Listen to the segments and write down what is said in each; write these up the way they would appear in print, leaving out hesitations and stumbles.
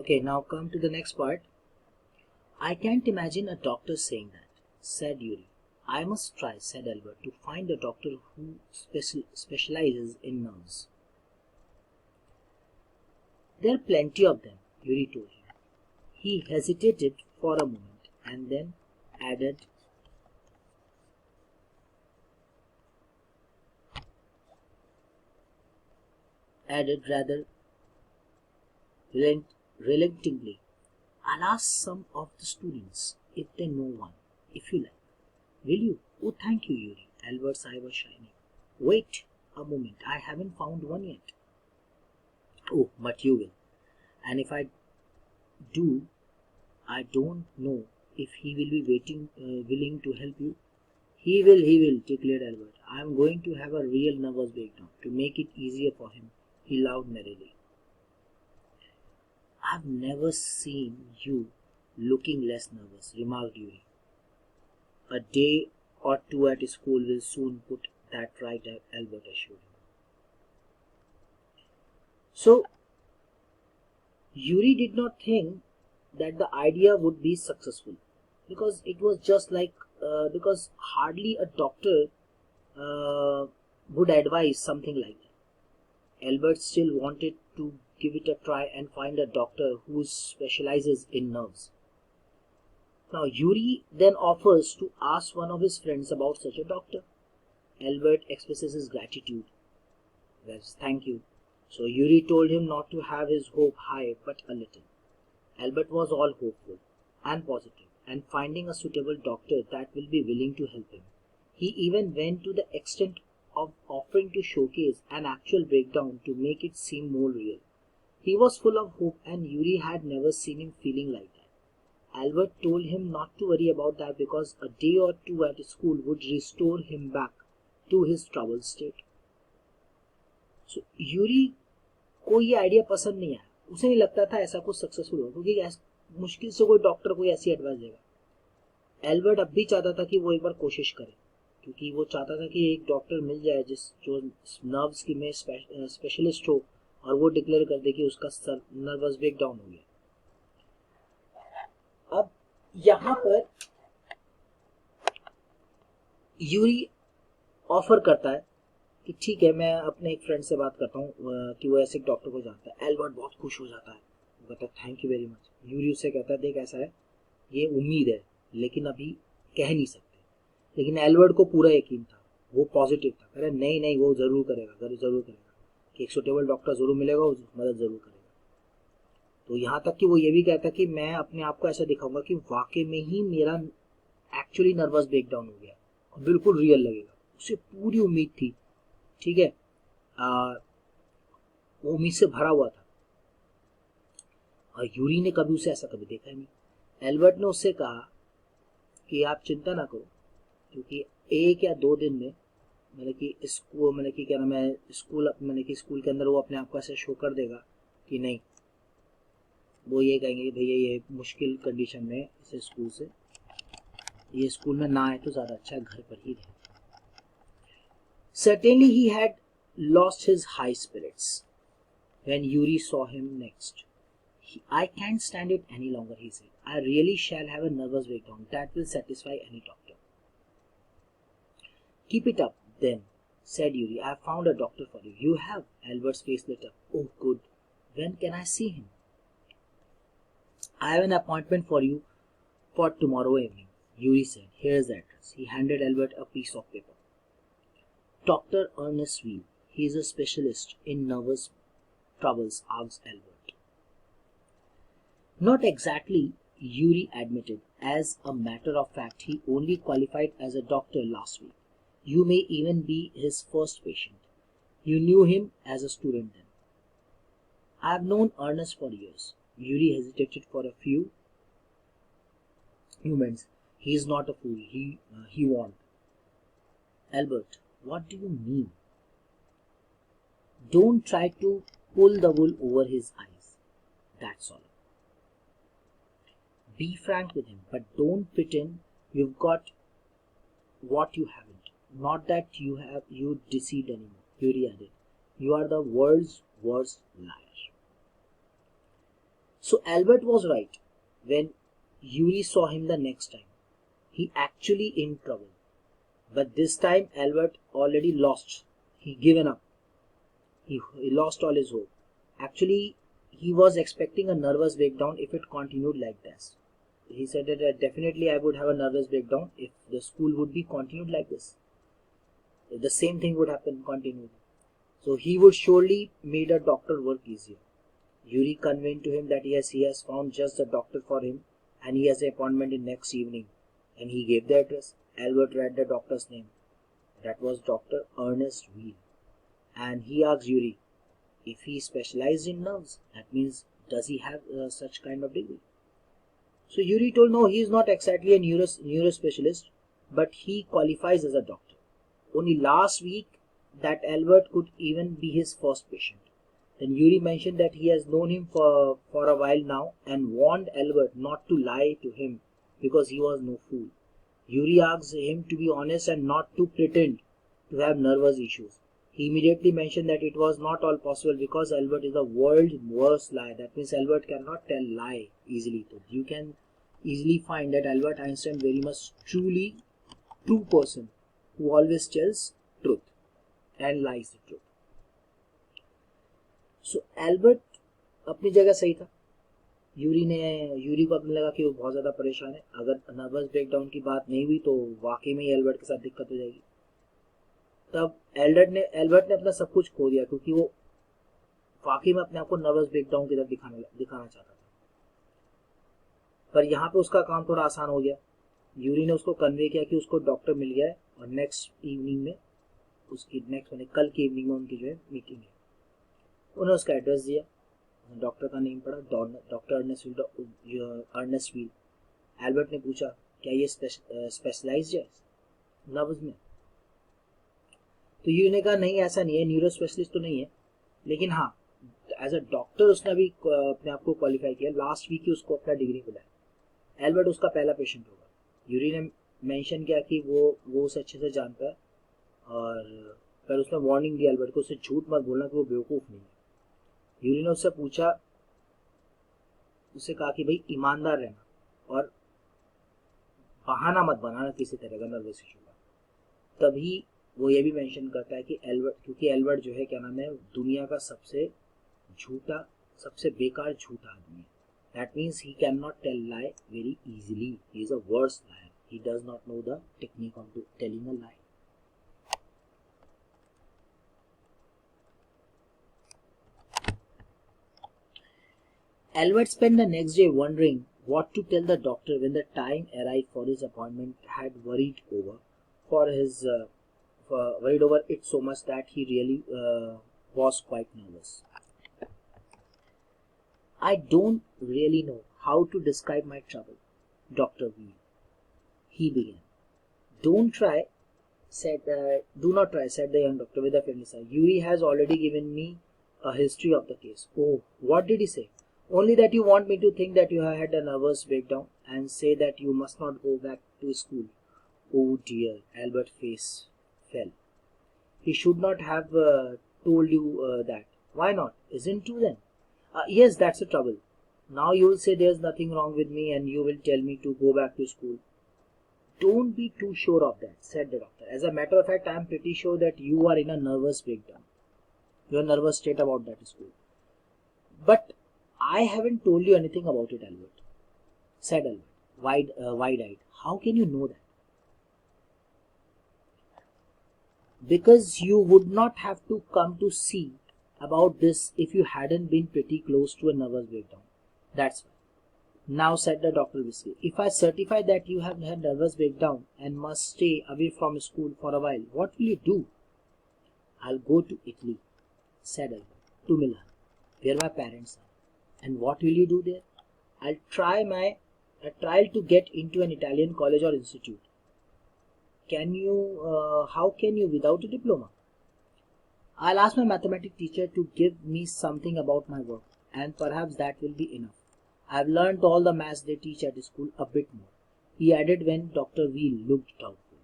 Okay, now come to the next part. I can't imagine a doctor saying that, said Yuri. I must try, said Albert, to find a doctor who specializes in nerves. There are plenty of them, Yuri told him. He hesitated for a moment and then added rather reluctantly, I'll ask some of the students if they know one, if you like. Will you? Oh, thank you, Yuri. Albert's eye was shining. Wait a moment, I haven't found one yet. Oh, but you will. And if I do, I don't know if he will be willing to help you. He will, declared Albert. I am going to have a real nervous breakdown to make it easier for him. He laughed merrily. I've never seen you looking less nervous, remarked Yuri. A day or two at school will soon put that right, Albert assured him. So, Yuri did not think that the idea would be successful because it was just like because hardly a doctor uh, would advise something like that. Albert still wanted to give it a try and find a doctor who specializes in nerves. Now Yuri then offers to ask one of his friends about such a doctor. Albert expresses his gratitude. Yes, thank you. So Yuri told him not to have his hope high but a little. Albert was all hopeful and positive and finding a suitable doctor that will be willing to help him. He even went to the extent of offering to showcase an actual breakdown to make it seem more real. He was full of hope and Yuri had never seen him feeling like that. Albert told him not to worry about that because a day or two at school would restore him back to his troubled state. So Yuri को ये idea पसंद नहीं आया. उसे नहीं लगता था ऐसा कुछ सक्सेसफुल हो क्योंकि मुश्किल से कोई डॉक्टर कोई ऐसी एडवाइस देगा. एल्बर्ट अब भी चाहता था कि वो एक बार कोशिश करे क्योंकि वो चाहता था कि एक डॉक्टर मिल जाए जो नर्व्स की में स्पेशलिस्ट हो और वो डिक्लेयर कर दे कि उसका सर नर्वस ब्रेकडाउन हो गया. अब यहाँ पर यूरी ऑफर करता है कि ठीक है मैं अपने एक फ्रेंड से बात करता हूँ कि वो ऐसे एक डॉक्टर को जानता है. एल्बर्ट बहुत खुश हो जाता है, वो कहता है thank you very much. Yuri उससे कहता है देख ऐसा है, ये उम्मीद है लेकिन अभी कह नहीं सकते. लेकिन एल्बर्ट को पूरा यकीन था, वो पॉजिटिव था. कह रहे नहीं वो जरूर करेगा कि एक सुटेबल डॉक्टर जरूर मिलेगा, वो मदद जरूर करेगा. तो यहाँ तक कि वो ये भी कहता कि मैं अपने आप को ऐसा दिखाऊंगा कि वाकई में ही मेरा एक्चुअली नर्वस ब्रेकडाउन हो गया और बिल्कुल रियल लगेगा. उसे पूरी उम्मीद थी, ठीक है, वो उम्मीद से भरा हुआ था. और यूरी ने कभी उसे ऐसा कभी देखा नहीं. एल्बर्ट ने उससे कहा कि आप चिंता ना करो क्योंकि 1 या 2 दिन में स्कूल के अंदर वो अपने आप को ऐसे शो कर देगा कि नहीं, वो ये कहेंगे कि भैया ये मुश्किल कंडीशन में इसे स्कूल में ना आए तो ज़्यादा अच्छा है, घर पर ही रहे. Certainly he had lost his high spirits when Yuri saw him next. I can't stand it any longer, he said. I really shall have a nervous breakdown. That will satisfy any doctor. Keep it up, then, said Yuri. I have found a doctor for you. You have? Albert's face lit up. Oh, good. When can I see him? I have an appointment for you for tomorrow evening, Yuri said. Here's the address. He handed Albert a piece of paper. Dr. Ernest Weil. He is a specialist in nervous troubles, asked Albert. Not exactly, Yuri admitted. As a matter of fact, he only qualified as a doctor last week. You may even be his first patient. You knew him as a student then. I have known Ernest for years. Yuri hesitated for a few moments. He is not a fool, he warned. Albert, what do you mean? Don't try to pull the wool over his eyes. That's all. Be frank with him, but don't pretend you've got what you haven't. Not that you deceived anymore, Yuri added. You are the world's worst liar. So Albert was right. When Yuri saw him the next time, he actually in trouble. But this time Albert already lost. He given up. He lost all his hope. Actually, he was expecting a nervous breakdown if it continued like this. He said that definitely I would have a nervous breakdown if the school would be continued like this. The same thing would happen continually. So he would surely made a doctor work easier. Yuri conveyed to him that yes, he has found just the doctor for him and he has an appointment in next evening. And he gave the address. Albert read the doctor's name. That was Dr. Ernest Weil. And he asked Yuri if he specialized in nerves. That means does he have such kind of degree? So Yuri told no, he is not exactly a neuro specialist, but he qualifies as a doctor. Only last week that Albert could even be his first patient. Then Yuri mentioned that he has known him for a while now and warned Albert not to lie to him because he was no fool. Yuri asked him to be honest and not to pretend to have nervous issues. He immediately mentioned that it was not all possible because Albert is the world's worst liar. That means Albert cannot tell lie easily. So you can easily find that Albert Einstein very much truly true person who always tells truth and lies the truth. So Albert अपनी जगह सही था. Yuri को अपने लगा कि वो बहुत ज़्यादा परेशान है. अगर नर्वस ब्रेकडाउन की बात नहीं हुई तो वाकई में ही एल्बर्ट के साथ दिक्कत हो जाएगी. तब एल्बर्ट ने अपना सब कुछ खो दिया क्योंकि वो वाकई में अपने आप को नर्वस ब्रेकडाउन की तरफ दिखाना चाहता था. पर यहाँ पे उसका काम थोड़ा आसान हो गया. यूरी ने उसको कन्वे किया कि उसको डॉक्टर मिल गया है और नेक्स्ट इवनिंग में उसकी कल की इवनिंग में उनकी जो है मीटिंग है. उन्होंने उसका एड्रेस दिया. डॉक्टर का नेम पड़ा डॉक्टर अर्नेस्ट वील. एल्बर्ट ने पूछा क्या ये स्पेशलाइज्ड है नर्व्स में? तो यूरी ने कहा नहीं ऐसा नहीं है, न्यूरो स्पेशलिस्ट तो नहीं है, लेकिन हाँ एज अ डॉक्टर उसने अभी अपने आप को क्वालिफाई किया. लास्ट वीक ही उसको अपना डिग्री मिला है. एल्बर्ट उसका पहला पेशेंट होगा. यूरी ने मेंशन किया कि वो उसे अच्छे से जानता है और फिर उसने वार्निंग दी एल्बर्ट को उसे झूठ मत बोलना कि वो बेवकूफ़ नहीं है. यूरी ने उससे पूछा, उससे कहा कि भाई ईमानदार रहना और बहाना मत बनाना किसी तरह का नर्वस इशू का. तभी वो ये भी मेंशन करता है कि क्योंकि एल्बर्ट जो है क्या नाम है दुनिया का सबसे बेकार झूठा आदमी है. That means he can not tell lie very easily. He is a worst liar. He does not know the technique of telling a lie. Albert spent the next day wondering what to tell the doctor when the time arrived for his appointment had worried over it so much that he really was quite nervous. I don't really know how to describe my trouble, Dr. Weil. He began. Do not try, said the young doctor with a friendly sigh. Yuri has already given me a history of the case. Oh, what did he say? Only that you want me to think that you have had a nervous breakdown and say that you must not go back to school. Oh dear, Albert's face fell. He should not have told you that. Why not? Isn't true then? Yes, that's the trouble. Now you will say there's nothing wrong with me and you will tell me to go back to school. Don't be too sure of that, said the doctor. As a matter of fact, I am pretty sure that you are in a nervous breakdown. Your nervous state about that school. But I haven't told you anything about it, Albert, said Albert, wide-eyed. How can you know that? Because you would not have to come to see about this if you hadn't been pretty close to a nervous breakdown. That's why. Now, said the doctor briskly, if I certify that you have had nervous breakdown and must stay away from school for a while, what will you do? I'll go to Italy, said Albert, to Milan, where my parents are. And what will you do there? I'll try to get into an Italian college or institute. How can you without a diploma? I'll ask my mathematics teacher to give me something about my work, and perhaps that will be enough. I've learned all the maths they teach at school a bit more, he added when Dr. Weil looked doubtful.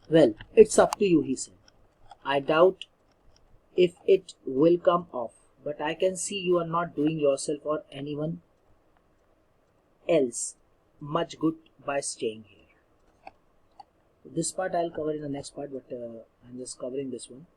Well, it's up to you, he said. I doubt if it will come off, but I can see you are not doing yourself or anyone else much good by staying here. This part I'll cover in the next part, but I'm just covering this one.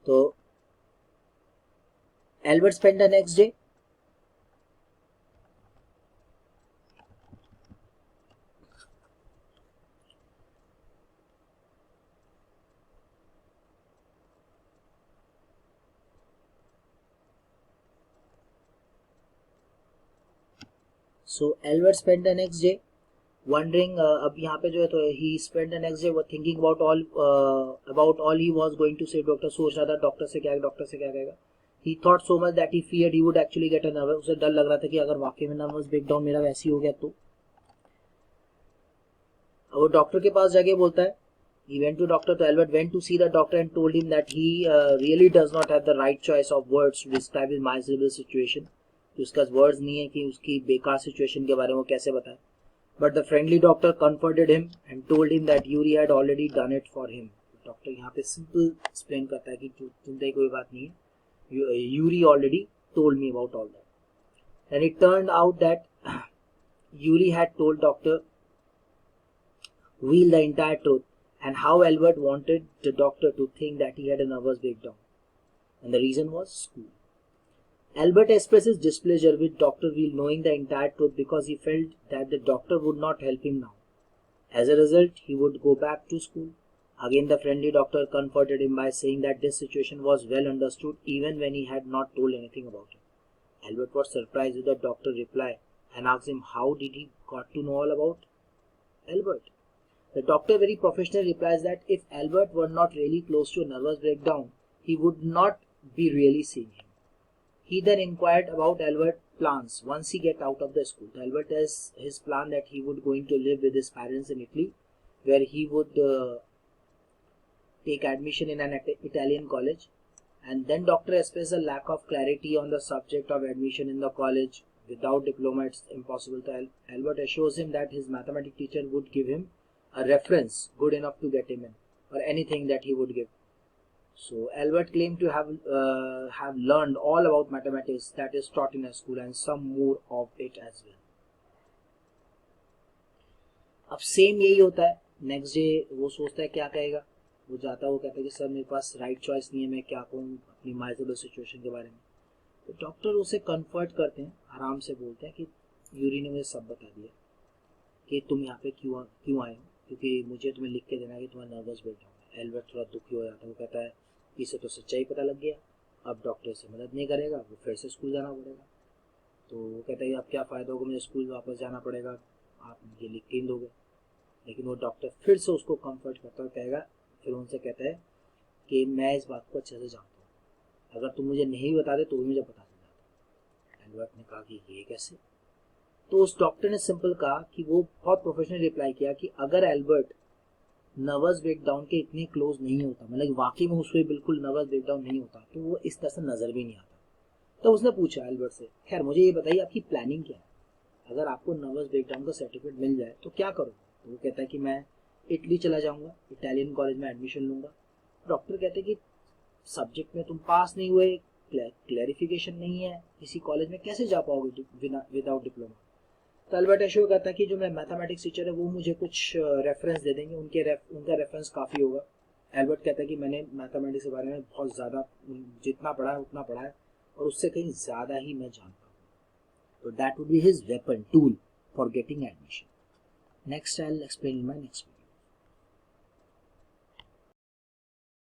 So Albert spent the next day Albert spent the next day wondering. अब यहाँ पे जो है तो he spent the next day thinking about all he was going to say. Doctor सोच रहा था doctor से क्या कहेगा. He thought so much that he feared he would actually get a nervous. उसे डर लग रहा था कि अगर वाकई में नर्वस ब्रेकडाउन मेरा वैसे ही हो गया तो. वो डॉक्टर के पास जाके बोलता है. He went to doctor. So Albert went to see the doctor and told him that he really does not have the right choice of words to describe his miserable situation. कि उसका words नहीं है कि उसकी बेकार situation के बारे में वो कैसे बताए. But the friendly doctor comforted him and told him that Yuri had already done it for him. Doctor यहाँ पे सिंपल एक्सप्लेन करता है कि चिंता की कोई बात नहीं है. Yuri already told me about all that. And it turned out that Yuri had told Dr. Wheel the entire truth and how Albert wanted the doctor to think that he had a nervous breakdown. And the reason was school. Albert expressed his displeasure with Dr. Wheel knowing the entire truth because he felt that the doctor would not help him now. As a result, he would go back to school. Again, the friendly doctor comforted him by saying that this situation was well understood even when he had not told anything about it. Albert was surprised with the doctor's reply and asked him how did he got to know all about Albert. The doctor very professionally replies that if Albert were not really close to a nervous breakdown, he would not be really seeing him. He then inquired about Albert's plans once he get out of the school. Albert has his plan that he would going to live with his parents in Italy, where he would take admission in an Italian college. And then doctor expressed a lack of clarity on the subject of admission in the college. Without diploma, it's impossible. Albert assures him that his mathematics teacher would give him a reference good enough to get him in, or anything that he would give. So Albert claimed to have learned all about mathematics that is taught in a school and some more of it as well. अब same यही होता है. Next day वो सोचता है क्या कहेगा. वो जाता है, वो कहता है कि सर मेरे पास राइट चॉइस नहीं है, मैं क्या कहूँ अपनी माइजरेबल सिचुएशन के बारे में. तो डॉक्टर उसे कंफर्ट करते हैं, आराम से बोलते हैं कि यूरी ने मुझे सब बता दिया कि तुम यहाँ पे क्यों आए हो, क्योंकि मुझे तुम्हें लिख के देना है कि तुम्हारा नर्वस ब्रेकडाउन है. एल्बर्ट थोड़ा दुखी हो जाता है. वो कहता है इसे तो सच्चाई पता लग गया, अब डॉक्टर से मदद नहीं करेगा, वो फिर से स्कूल जाना पड़ेगा. तो वो कहता है अब क्या फ़ायदा होगा, मुझे स्कूल वापस जाना पड़ेगा, आप ये लिख के दोगे. लेकिन वो डॉक्टर फिर से उसको कंफर्ट करता है, कहेगा फिर उनसे कहता है कि मैं इस बात को अच्छे से जानता हूँ, अगर तुम मुझे नहीं बताते तो भी मुझे पता चल जाता. एल्बर्ट ने कहा कि ये कैसे. तो उस डॉक्टर ने सिंपल कहा कि वो बहुत प्रोफेशनल रिप्लाई किया कि अगर एल्बर्ट नर्वस ब्रेकडाउन के इतने क्लोज नहीं होता, मतलब वाकई में उसको बिल्कुल नर्वस ब्रेकडाउन नहीं होता, तो वो इस तरह से नजर भी नहीं आता. तो उसने पूछा एल्बर्ट से, खैर मुझे ये बताइए आपकी प्लानिंग क्या है, अगर आपको नर्वस ब्रेकडाउन का सर्टिफिकेट मिल जाए तो क्या करोगे. तो वो कहता है कि मैं इटली चला जाऊंगा, इटालियन कॉलेज में एडमिशन लूंगा. डॉक्टर कहते हैं कि सब्जेक्ट में तुम पास नहीं हुए, क्लैरिफिकेशन नहीं है किसी कॉलेज में, कैसे जा पाओगे विदाउट डिप्लोमा. तो एल्बर्ट एश्योर कहता है कि जो मैं मैथमेटिक्स टीचर है वो मुझे कुछ रेफरेंस दे देंगे, उनका रेफरेंस काफ़ी होगा. एल्बर्ट कहता है कि मैंने मैथमेटिक्स के बारे में बहुत ज़्यादा, जितना पढ़ा है उतना पढ़ा है, और उससे कहीं ज़्यादा ही मैं जानता हूँ. तो that would be his weapon tool for getting admission. Next I will explain in my next video.